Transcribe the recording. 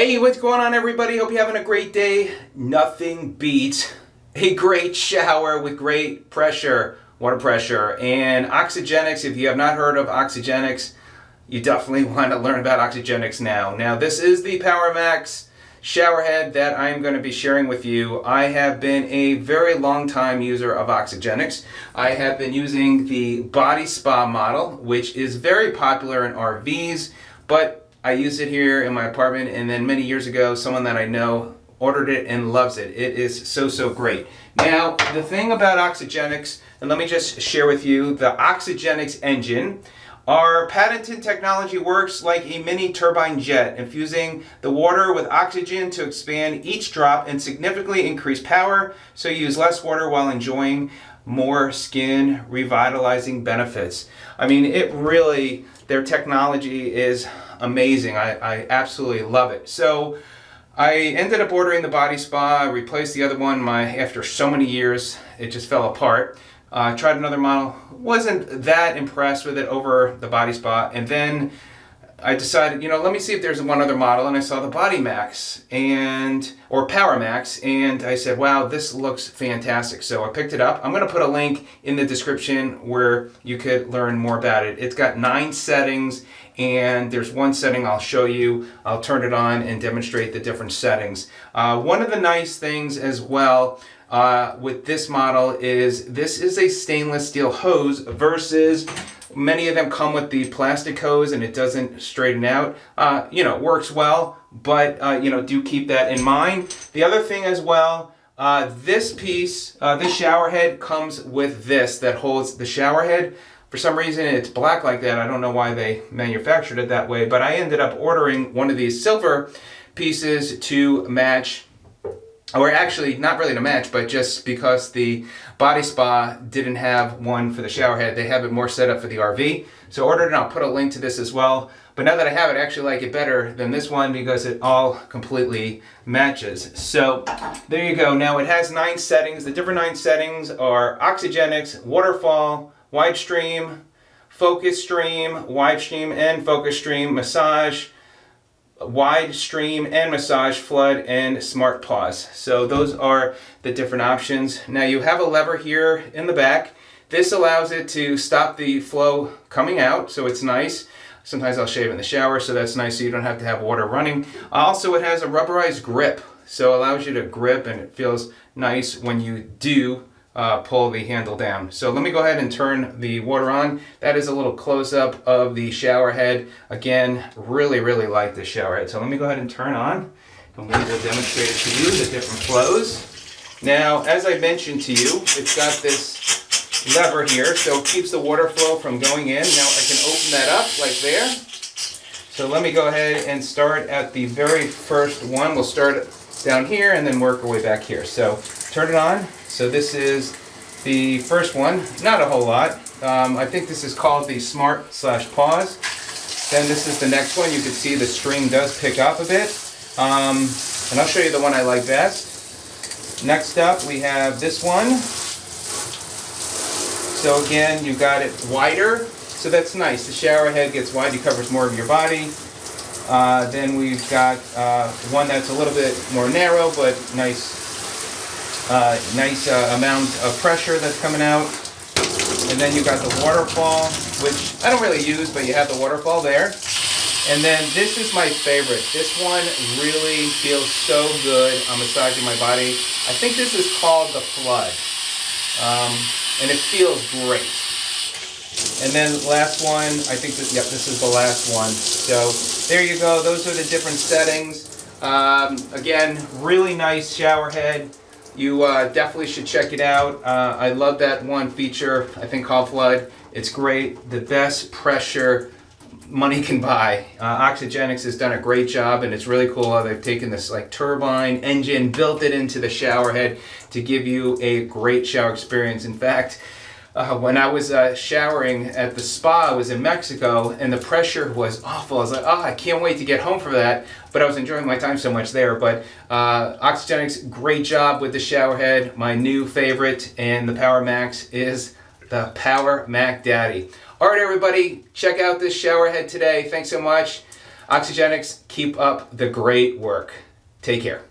Hey, what's going on, everybody? Hope you're having a great day. Nothing beats a great shower with great pressure, water pressure. And Oxygenics, if you have not heard of Oxygenics, you definitely want to learn about Oxygenics now. Now, this is the PowerMax shower head that I'm going to be sharing with you. I have been a very long time user of Oxygenics. I have been using the PowerSpa model, which is very popular in RVs, but I use it here in my apartment, and then many years ago, someone that I know ordered it and loves it. It is so great. Now, the thing about Oxygenics, and let me just share with you, the Oxygenics engine, our patented technology works like a mini turbine jet, infusing the water with oxygen to expand each drop and significantly increase power, so you use less water while enjoying more skin revitalizing benefits. I mean, it really, their technology is amazing. I absolutely love it. So I ended up ordering the PowerSpa. I replaced the other one. After so many years, it just fell apart. Tried another model. Wasn't that impressed with it over the PowerSpa. And then I decided, let me see if there's one other model, and I saw the PowerMax or PowerMax, and I said, wow, this looks fantastic. So I picked it up. I'm going to put a link in the description where you could learn more about it. It's got 9 settings, and there's one setting I'll show you. I'll turn it on and demonstrate the different settings. One of the nice things as well with this model is this is a stainless steel hose versus many of them come with the plastic hose and it doesn't straighten out. It works well, but do keep that in mind. The other thing as well, this piece, this shower head comes with this that holds the shower head. For some reason it's black like that. I don't know why they manufactured it that way, but I ended up ordering one of these silver pieces to match, or actually not really to match, but just because the PowerSpa didn't have one for the shower head. They have it more set up for the RV. So I ordered it, and I'll put a link to this as well. But now that I have it, I actually like it better than this one because it all completely matches. So there you go. Now it has 9 settings. The different 9 settings are Oxygenics, Waterfall, Wide Stream, Focus Stream, Wide Stream and Focus Stream, Massage, Wide Stream and Massage, Flood, and Smart Pause. So those are the different options. Now you have a lever here in the back. This allows it to stop the flow coming out, so it's nice. Sometimes I'll shave in the shower, so that's nice so you don't have to have water running. Also, it has a rubberized grip, so it allows you to grip, and it feels nice when you do pull the handle down. So let me go ahead and turn the water on. That is a little close-up of the shower head. Again, really like this shower head. So let me go ahead and turn on, and we will demonstrate it to you, the different flows. Now, as I mentioned to you, it's got this lever here, so it keeps the water flow from going in. Now I can open that up like there. So let me go ahead and start at the very first one. We'll start down here and then work our way back here. So turn it on. So this is the first one, not a whole lot. I think this is called the Smart/Pause. Then this is the next one. You can see the stream does pick up a bit. And I'll show you the one I like best. Next up we have this one. So again, you got it wider, so that's nice. The shower head gets wide, it covers more of your body. Then we've got one that's a little bit more narrow, but nice amount of pressure that's coming out. And then you got the Waterfall, which I don't really use, but you have the Waterfall there. And then this is my favorite. This one really feels so good on massaging my body. I think this is called the Flood. And it feels great. And then last one, I think this is the last one. So there you go. Those are the different settings. Again, really nice shower head. You definitely should check it out. I love that one feature, I think called Flood. It's great. The best pressure money can buy. Oxygenics has done a great job, and it's really cool how they've taken this like turbine engine, built it into the shower head to give you a great shower experience. In fact, when I was showering at the spa, I was in Mexico, and the pressure was awful. I was like, oh, I can't wait to get home for that. But I was enjoying my time so much there. But Oxygenics, great job with the shower head. My new favorite, and the PowerMax is the PowerMac Daddy. All right, everybody, check out this shower head today. Thanks so much. Oxygenics, keep up the great work. Take care.